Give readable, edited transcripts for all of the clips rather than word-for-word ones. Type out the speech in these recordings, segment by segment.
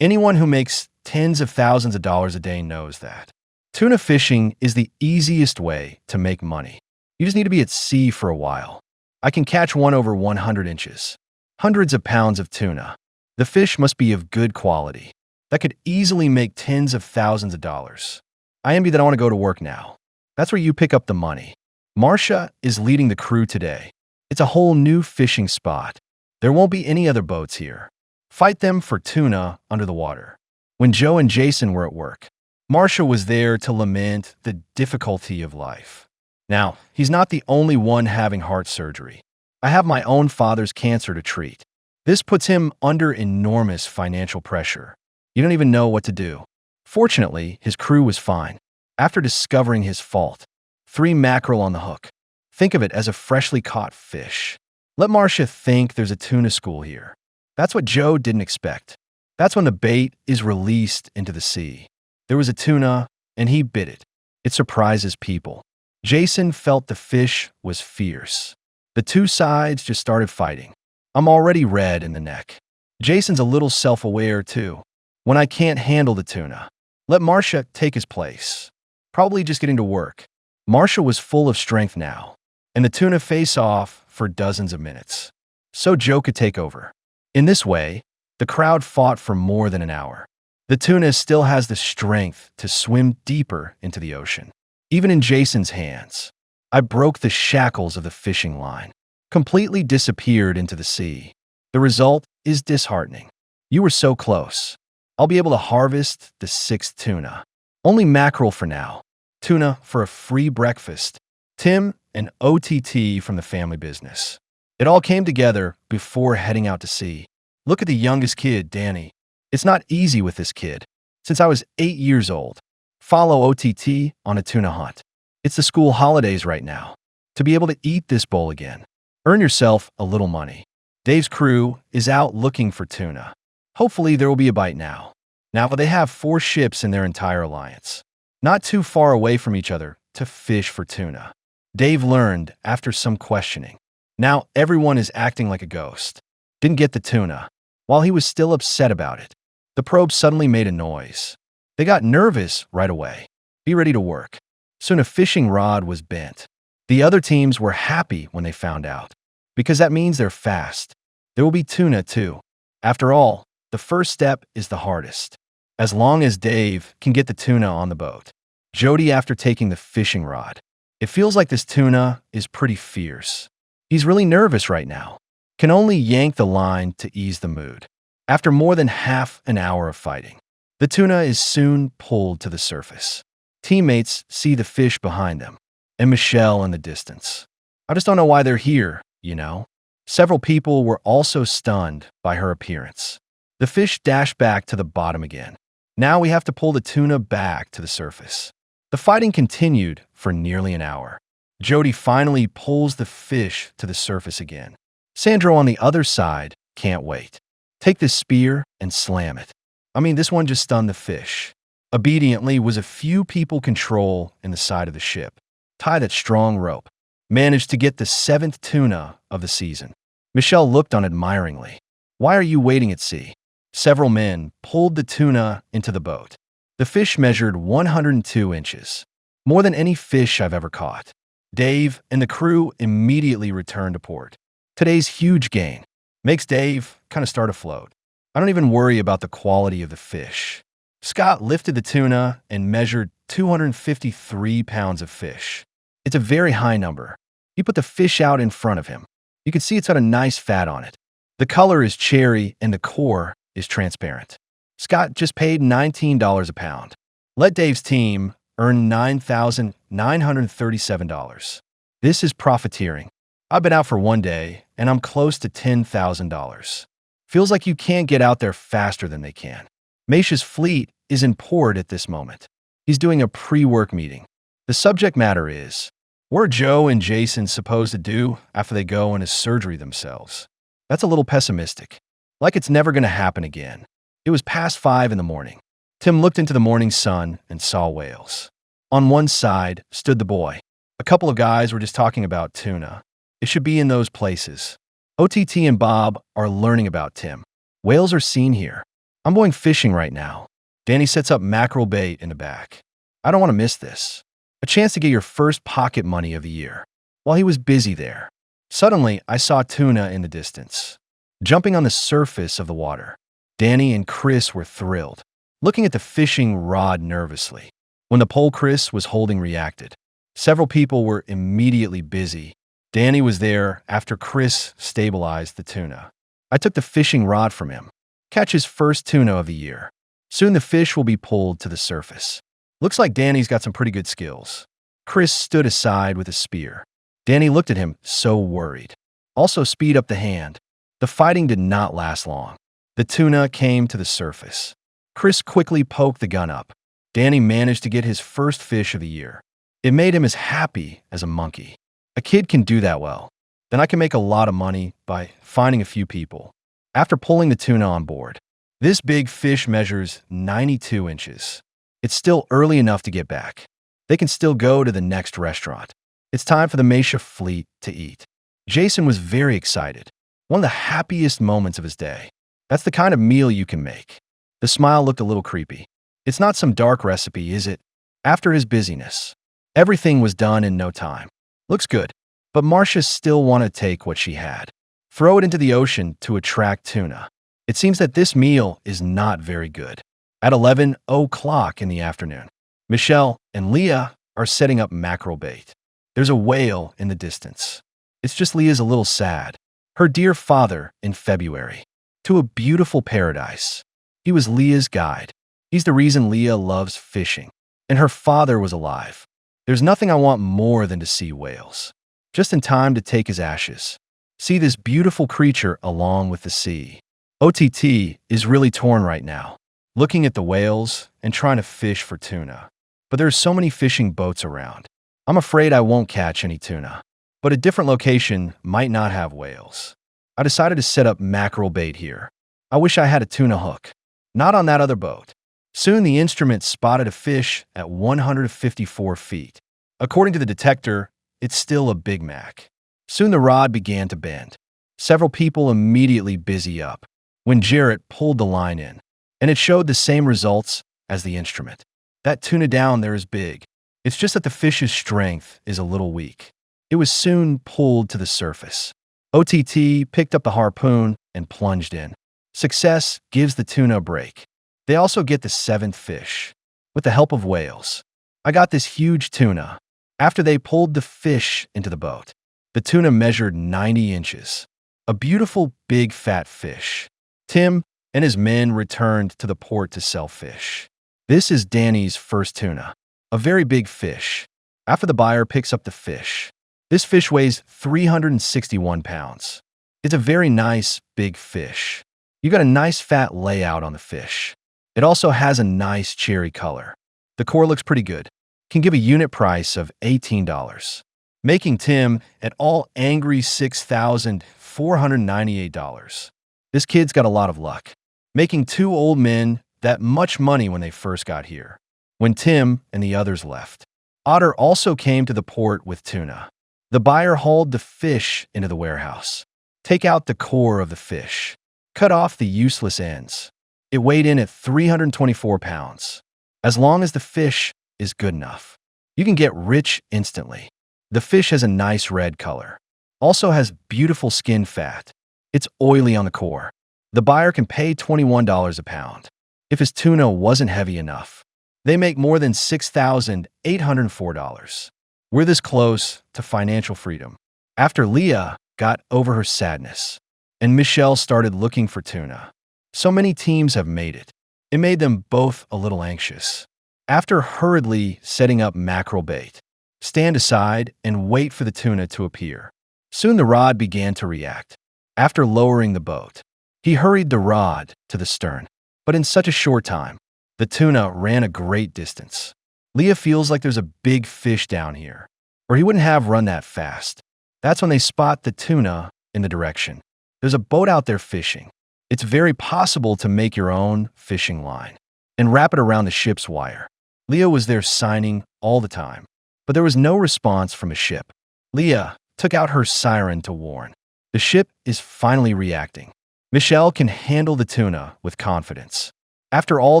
Anyone who makes tens of thousands of dollars a day knows that. Tuna fishing is the easiest way to make money. You just need to be at sea for a while. I can catch one over 100 inches. Hundreds of pounds of tuna. The fish must be of good quality. That could easily make tens of thousands of dollars. I envy that I want to go to work now. That's where you pick up the money. Marcia is leading the crew today. It's a whole new fishing spot. There won't be any other boats here. Fight them for tuna under the water. When Joe and Jason were at work, Marcia was there to lament the difficulty of life. Now, he's not the only one having heart surgery. I have my own father's cancer to treat. This puts him under enormous financial pressure. You don't even know what to do. Fortunately, his crew was fine. After discovering his fault, 3 mackerel on the hook. Think of it as a freshly caught fish. Let Marcia think there's a tuna school here. That's what Joe didn't expect. That's when the bait is released into the sea. There was a tuna, and he bit it. It surprises people. Jason felt the fish was fierce. The two sides just started fighting. I'm already red in the neck. Jason's a little self-aware, too. When I can't handle the tuna, let Marcia take his place. Probably just getting to work. Marcia was full of strength now, and the tuna face off for dozens of minutes. So Joe could take over. In this way, the crowd fought for more than an hour. The tuna still has the strength to swim deeper into the ocean. Even in Jason's hands, I broke the shackles of the fishing line, completely disappeared into the sea. The result is disheartening. You were so close. I'll be able to harvest the 6th tuna. Only mackerel for now. Tuna for a free breakfast. Tim and OTT from the family business. It all came together before heading out to sea. Look at the youngest kid, Danny. It's not easy with this kid. Since I was 8 years old. Follow OTT on a tuna hunt. It's the school holidays right now. To be able to eat this bowl again. Earn yourself a little money. Dave's crew is out looking for tuna. Hopefully there will be a bite now. Now they have 4 ships in their entire alliance. Not too far away from each other to fish for tuna. Dave learned after some questioning. Now everyone is acting like a ghost. Didn't get the tuna. While he was still upset about it, the probe suddenly made a noise. They got nervous right away. Be ready to work. Soon a fishing rod was bent. The other teams were happy when they found out, because that means they're fast. There will be tuna too. After all, the first step is the hardest. As long as Dave can get the tuna on the boat. Jody after taking the fishing rod. It feels like this tuna is pretty fierce. He's really nervous right now. Can only yank the line to ease the mood. After more than half an hour of fighting, the tuna is soon pulled to the surface. Teammates see the fish behind them, and Michelle in the distance. I just don't know why they're here, you know? Several people were also stunned by her appearance. The fish dashed back to the bottom again. Now we have to pull the tuna back to the surface. The fighting continued for nearly an hour. Jody finally pulls the fish to the surface again. Sandro on the other side can't wait. Take this spear and slam it. This one just stunned the fish. Obediently was a few people control in the side of the ship. Tie that strong rope. Managed to get the 7th tuna of the season. Michelle looked on admiringly. Why are you waiting at sea? Several men pulled the tuna into the boat. The fish measured 102 inches. More than any fish I've ever caught. Dave and the crew immediately returned to port. Today's huge gain makes Dave kind of start afloat. I don't even worry about the quality of the fish. Scott lifted the tuna and measured 253 pounds of fish. It's a very high number. He put the fish out in front of him. You can see it's got a nice fat on it. The color is cherry and the core is transparent. Scott just paid $19 a pound. Let Dave's team earn $9,937. This is profiteering. I've been out for one day, and I'm close to $10,000. Feels like you can't get out there faster than they can. Meisha's fleet is in port at this moment. He's doing a pre-work meeting. The subject matter is, what are Joe and Jason supposed to do after they go into surgery themselves? That's a little pessimistic. Like it's never going to happen again. It was past 5 in the morning. Tim looked into the morning sun and saw whales. On one side stood the boy. A couple of guys were just talking about tuna. It should be in those places. OTT and Bob are learning about Tim. Whales are seen here. I'm going fishing right now. Danny sets up mackerel bait in the back. I don't want to miss this. A chance to get your first pocket money of the year. While he was busy there, suddenly I saw Tuna in the distance, jumping on the surface of the water. Danny and Chris were thrilled, looking at the fishing rod nervously. When the pole Chris was holding reacted, several people were immediately busy. Danny was there after Chris stabilized the tuna. I took the fishing rod from him. Catch his first tuna of the year. Soon the fish will be pulled to the surface. Looks like Danny's got some pretty good skills. Chris stood aside with a spear. Danny looked at him, so worried. Also speed up the hand. The fighting did not last long. The tuna came to the surface. Chris quickly poked the gun up. Danny managed to get his first fish of the year. It made him as happy as a monkey. A kid can do that well. Then I can make a lot of money by finding a few people. After pulling the tuna on board, this big fish measures 92 inches. It's still early enough to get back. They can still go to the next restaurant. It's time for the Meisha fleet to eat. Jason was very excited. One of the happiest moments of his day. That's the kind of meal you can make. The smile looked a little creepy. It's not some dark recipe, is it? After his busyness, everything was done in no time. Looks good, but Marcia still wanted to take what she had. Throw it into the ocean to attract tuna. It seems that this meal is not very good. At 11 o'clock in the afternoon, Michelle and Leah are setting up mackerel bait. There's a whale in the distance. It's just Leah's a little sad. Her dear father in February. To a beautiful paradise. He was Leah's guide. He's the reason Leah loves fishing. And her father was alive. There's nothing I want more than to see whales. Just in time to take his ashes. See this beautiful creature along with the sea. OTT is really torn right now, looking at the whales and trying to fish for tuna. But there's so many fishing boats around. I'm afraid I won't catch any tuna. But a different location might not have whales. I decided to set up mackerel bait here. I wish I had a tuna hook. Not on that other boat. Soon the instrument spotted a fish at 154 feet. According to the detector, it's still a Big Mac. Soon the rod began to bend. Several people immediately busy up when Jarrett pulled the line in, and it showed the same results as the instrument. That tuna down there is big. It's just that the fish's strength is a little weak. It was soon pulled to the surface. OTT picked up the harpoon and plunged in. Success gives the tuna a break. They also get the seventh fish, with the help of whales. I got this huge tuna. After they pulled the fish into the boat, the tuna measured 90 inches. A beautiful, big, fat fish. Tim and his men returned to the port to sell fish. This is Danny's first tuna, a very big fish. After the buyer picks up the fish, this fish weighs 361 pounds. It's a very nice, big fish. You got a nice fat layout on the fish. It also has a nice cherry color. The core looks pretty good. Can give a unit price of $18, making Tim an all angry $6,498. This kid's got a lot of luck, making two old men that much money when they first got here. When Tim and the others left, Otter also came to the port with tuna. The buyer hauled the fish into the warehouse. Take out the core of the fish. Cut off the useless ends. It weighed in at 324 pounds. As long as the fish is good enough, you can get rich instantly. The fish has a nice red color. Also has beautiful skin fat. It's oily on the core. The buyer can pay $21 a pound. If his tuna wasn't heavy enough, they make more than $6,804. We're this close to financial freedom. After Leah got over her sadness, and Michelle started looking for tuna. So many teams have made it. It made them both a little anxious. After hurriedly setting up mackerel bait, stand aside and wait for the tuna to appear. Soon the rod began to react. After lowering the boat, he hurried the rod to the stern. But in such a short time, the tuna ran a great distance. Leah feels like there's a big fish down here, or he wouldn't have run that fast. That's when they spot the tuna in the direction. There's a boat out there fishing. It's very possible to make your own fishing line and wrap it around the ship's wire. Leah was there signing all the time, but there was no response from a ship. Leah took out her siren to warn. The ship is finally reacting. Michelle can handle the tuna with confidence. After all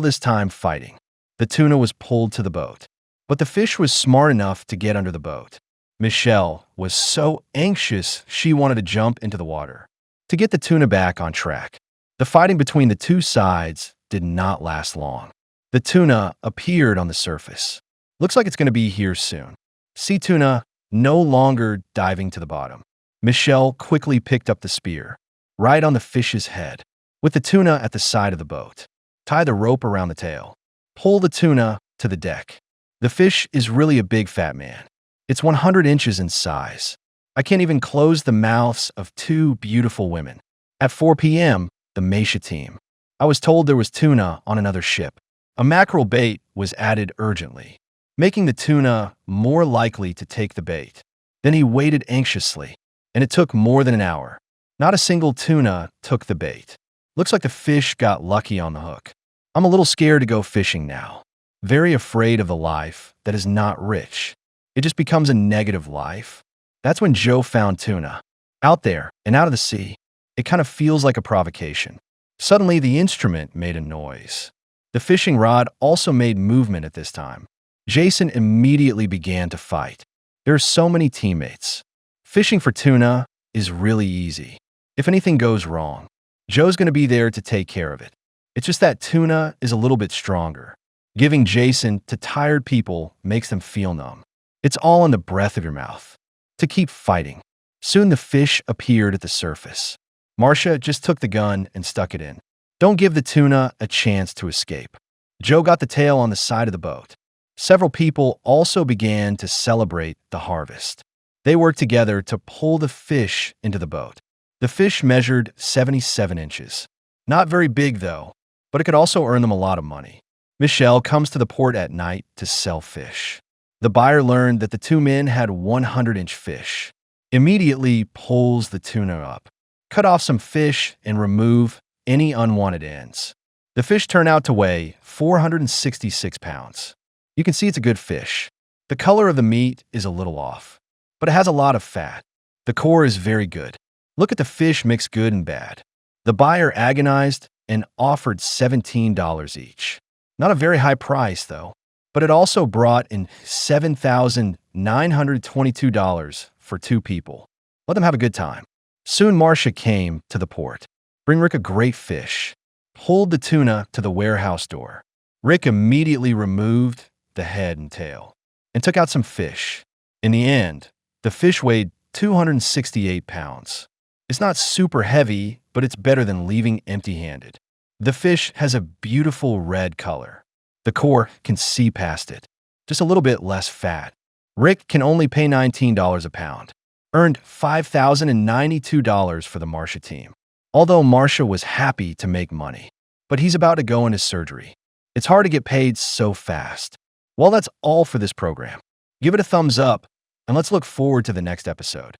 this time fighting, the tuna was pulled to the boat. But the fish was smart enough to get under the boat. Michelle was so anxious she wanted to jump into the water to get the tuna back on track. The fighting between the two sides did not last long. The tuna appeared on the surface. Looks like it's going to be here soon. Sea tuna no longer diving to the bottom. Michelle quickly picked up the spear, right on the fish's head. With the tuna at the side of the boat, tie the rope around the tail. Pull the tuna to the deck. The fish is really a big fat man. It's 100 inches in size. I can't even close the mouths of two beautiful women. At 4 p.m., the Meisha team. I was told there was tuna on another ship. A mackerel bait was added urgently, making the tuna more likely to take the bait. Then he waited anxiously, and it took more than an hour. Not a single tuna took the bait. Looks like the fish got lucky on the hook. I'm a little scared to go fishing now. Very afraid of the life that is not rich. It just becomes a negative life. That's when Joe found tuna. Out there and out of the sea, it kind of feels like a provocation. Suddenly, the instrument made a noise. The fishing rod also made movement at this time. Jason immediately began to fight. There are so many teammates. Fishing for tuna is really easy. If anything goes wrong, Joe's going to be there to take care of it. It's just that tuna is a little bit stronger. Giving Jason to tired people makes them feel numb. It's all in the breath of your mouth. To keep fighting. Soon the fish appeared at the surface. Marcia just took the gun and stuck it in. Don't give the tuna a chance to escape. Joe got the tail on the side of the boat. Several people also began to celebrate the harvest. They worked together to pull the fish into the boat. The fish measured 77 inches. Not very big, though, but it could also earn them a lot of money. Michelle comes to the port at night to sell fish. The buyer learned that the two men had 100-inch fish. Immediately pulls the tuna up. Cut off some fish and remove any unwanted ends. The fish turned out to weigh 466 pounds. You can see it's a good fish. The color of the meat is a little off, but it has a lot of fat. The core is very good. Look at the fish mixed good and bad. The buyer agonized and offered $17 each. Not a very high price, though, but it also brought in $7,922 for two people. Let them have a good time. Soon Marcia came to the port. Bring Rick a great fish. Pulled the tuna to the warehouse door. Rick immediately removed the head and tail and took out some fish. In the end, the fish weighed 268 pounds. It's not super heavy, but it's better than leaving empty-handed. The fish has a beautiful red color. The core can see past it. Just a little bit less fat. Rick can only pay $19 a pound. Earned $5,092 for the Marcia team. Although Marcia was happy to make money, but he's about to go into surgery. It's hard to get paid so fast. Well, that's all for this program. Give it a thumbs up, and let's look forward to the next episode.